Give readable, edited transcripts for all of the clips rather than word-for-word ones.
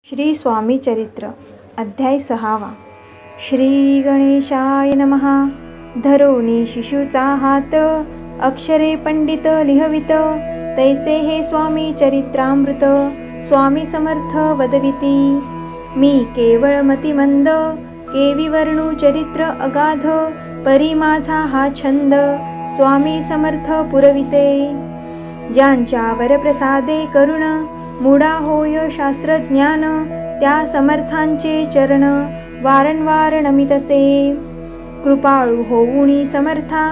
श्री स्वामी चरित्र अध्याय 6. श्री गणेशाय नमः. धरोनी शिशुचा हात, अक्षरे पंडित लिहवित, तैसे हे स्वामी चरित्रामृत. स्वामी समर्थ वदविती, मी केवळ मतिमंद, केवी वर्णू चरित्र अगाध, परी माझा हा छंद, स्वामी समर्थ पुरविते. ज्यांच्यावर प्रसादे करुण, मुडा होय शास्त्रज्ञान, त्या समर्थांचे चरण वारंवार नमितसे. कृपाळू होऊनी समर्था,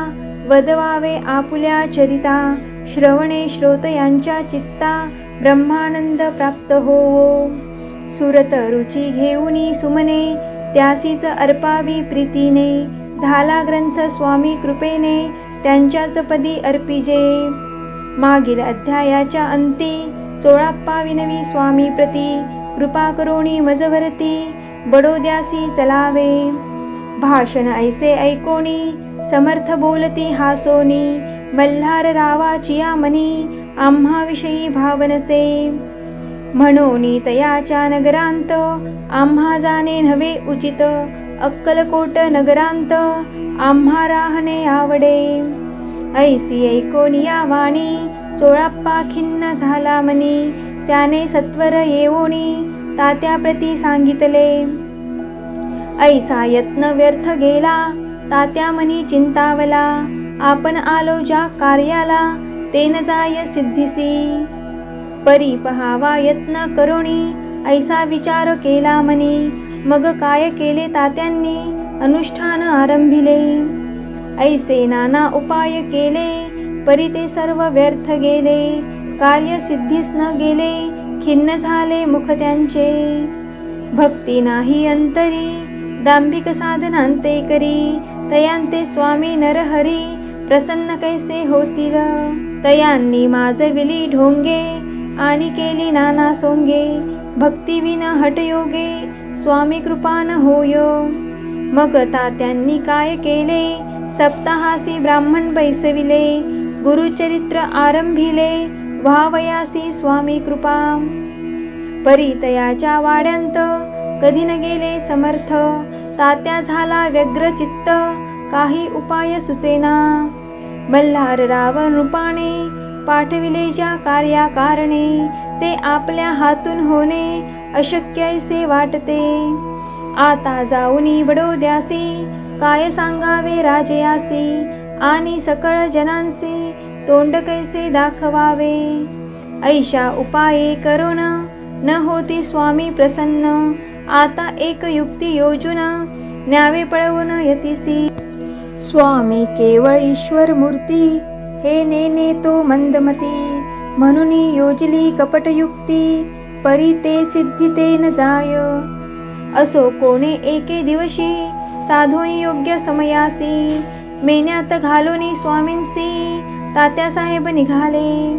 वदवावे आपुल्या चरिता, श्रवणे श्रोतयांच्या चित्ता, ब्रह्मानंद प्राप्त होवो. सुरत रुची घेऊनी सुमने, त्यासीच अर्पावी प्रीतीने, झाला ग्रंथ स्वामी कृपेने, त्यांच्याच पदी अर्पिजे. मागील अध्यायाच्या अंती, चोळाप्पा विनवी स्वामी प्रती, कृपा करोणी मजवरती, बडोद्यासी चलावे. भाषण ऐसे ऐकोणी, समर्थ बोलती हासोनी, मल्हार रावाचिया मनी, आम्हाविषयी भावनसे. म्हणोनी तयाच्या नगरांत, आम्हा जाणे नव्हे उचित, अक्कलकोट नगरांत, आम्हा राहणे आवडे. ऐसी ऐकोनी या वाणी, चोळाप्पा खिन्न झाला मनी, त्याने सत्वर येवोनी, तात्याप्रती सांगितले. ऐसा यत्न व्यर्थ गेला, तात्या मनी चिंतावला, आपण आलो ज्या कार्याला, ते न जाय सिद्धीसी. परी पहावा यत्न करोणी, ऐसा विचार केला मनी, मग काय केले तात्यांनी, अनुष्ठान आरंभिले. ऐसे नाना उपाय केले, परी ते सर्व व्यर्थ गेले, कार्य सिद्धीस न गेले, खिन्न झाले मुख त्यांचे. भक्ती नाही अंतरी, दांभिक साधनांते करी, तयांते स्वामी नरहरी, प्रसन्न कैसे होतील. तयांनी माजविली ढोंगे, आणि केली नाना सोंगे, भक्ती विन हटयोगे, स्वामी कृपान होय. मग तात्यांनी काय केले, सप्ताहासी ब्राह्मण बैसविले, गुरुचरित्र आरंभिले, व्हावयासी स्वामी कृपा. परी तयाच्या वाड्यांत, कधी न गेले समर्थ, तात्या झाला व्यग्र चित्त, काही उपाय सुचेना. मल्हार राव नृपाने, पाठविले ज्या कार्याकारणे, ते आपल्या हातून होणे अशक्यैसे वाटते. आता जाऊनी बडोद्यासी, काय सांगावे राजयासी, आणि सकळ जनांसी, तोंड कैसे दाखवावे. ऐशा उपाये करोन, न होती स्वामी प्रसन्न, आता एक युक्ती योजून, न्यावे पळवून यतीसी. स्वामी केवळ ईश्वर मूर्ती, हे नेने तो मंदमती, म्हणून योजली कपटयुक्ती, परी ते सिद्धी ते न जाय. असो कोणे एके दिवशी, साधोनी योग्य समयासी, मेन्यात घालोनी स्वामींसी, तात्यासाहेब निघाले.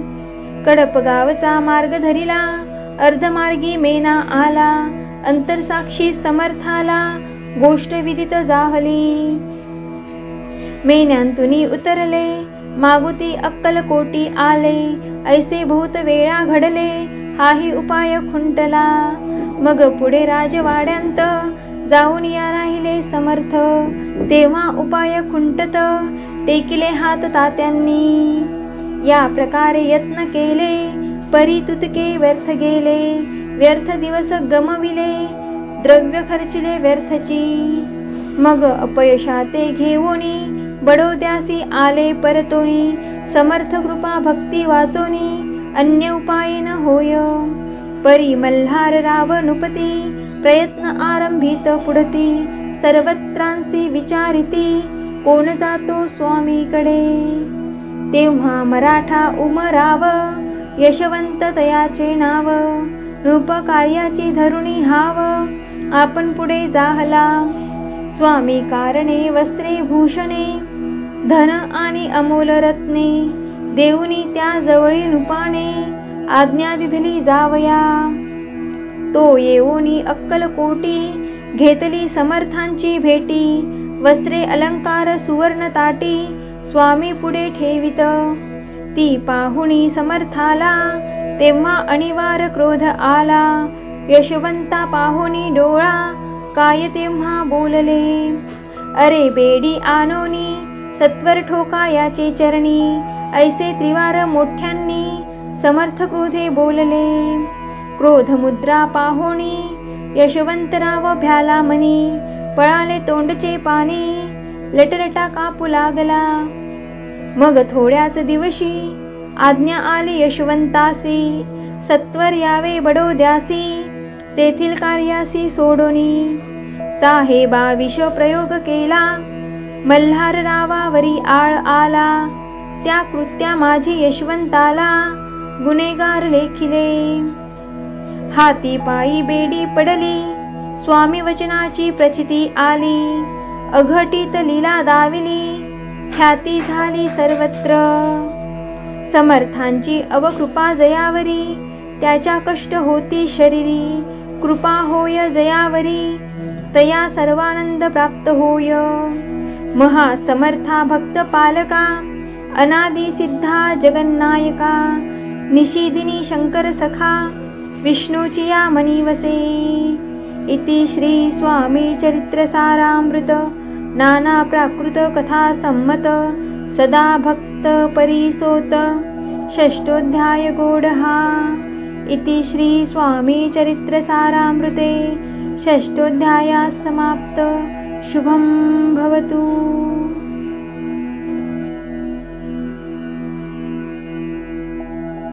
कडप गावचा मार्ग धरिला, अर्धमार्गी मेना आला, अंतरसाक्षी समर्थाला, गोष्ट विदित जाहली. मेन्यांतुनी उतरले, मागुती अक्कलकोटी आले, ऐसे बहुत वेळा घडले, हाही उपाय खुंटला. मग पुढे राजवाड्यांत, जाऊन या राहिले समर्थ, तेव्हा उपाय खुंटत, टेकिले हात तात्यांनी. या प्रकारे यत्न केले, परी तुतके व्यर्थ गेले, व्यर्थ दिवस गमविले, द्रव्य खर्चिले व्यर्थची. मग अपयशाते घेवोनी, बडोद्यासी आले परतोनी, समर्थ कृपा भक्ती वाचोनी, अन्य उपाय न होय. परी मल्हार राव नृपती, प्रयत्न आरंभित पुढती, सर्वत्रांसी विचारिती, कोण जातो स्वामीकडे. तेव्हा मराठा उमराव, यशवंत तयाचे नाव, नृप कार्याची धरुणी हाव, आपण पुढे जाहला. स्वामी कारणे वस्त्रे भूषणे, धन आणि अमोल रत्ने, देऊनी त्या जवळी नृपाने, आज्ञा दिधली जावया. तो येऊनी अक्कलकोटी, घेतली समर्थांची भेटी, वस्त्रे अलंकार सुवर्ण ताटी, स्वामी पुढे ठेवित. ती पाहुणी समर्थाला, तेव्हा अनिवार्य क्रोध आला, यशवंता पाहोनी डोळा काय तेव्हा बोलले, अरे बेडी आणोनी सत्वर ठोका याचे चरणी, ऐसे त्रिवार मोठ्यांनी समर्थ क्रोधे बोलले. क्रोध मुद्रा पाहोनी यशवंतराव भ्याला मनी, पळाले तोंडचे पाणी लटलटा कापू लागला. मग थोड्याच दिवशी आज्ञा आली यशवंतासी, सत्वर यावे बडोद्यासी तेथील कार्यासी सोडोनी. साहेबा विष प्रयोग केला मल्हार रावावरी आळ आला, त्या कृत्या माझी यशवंताला गुन्हेगार लेखिले. हाती पायी बेडी पडली स्वामी वचनाची प्रचिती आली, अघटित लीला दाविली ख्याती झाली सर्वत्र. समर्थांची अवकृपा जयावरी त्याच्या कष्ट होती शरीरी, कृपा होय जयावरी तया सर्वानंद प्राप्त होय. महासमर्था भक्त पालका अनादि सिद्धा जगन्नायका, निशिदिनी शंकर सखा विष्णूची या मनी वसे. इति श्री स्वामी चरित्र सारामृत नाना प्राकृत कथा सम्मत सदा भक्त परिसोत षष्ठोऽध्याय गोडहा. इति श्री स्वामी चरित्र सारामृते षष्ठोऽध्यायः समाप्त. शुभं भवतु.